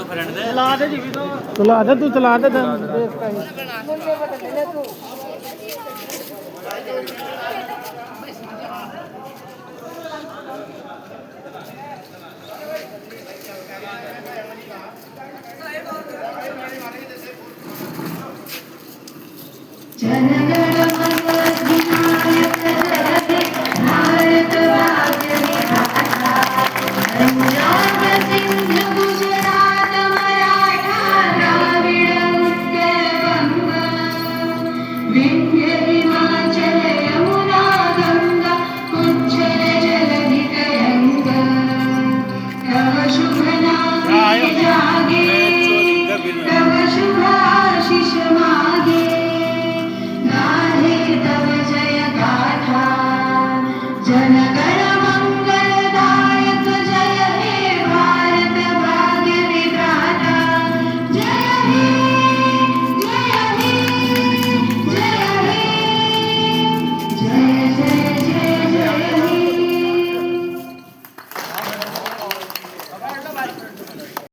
दो friend दे चला दे जी भी तो चला दे तू चला दे देख जनगण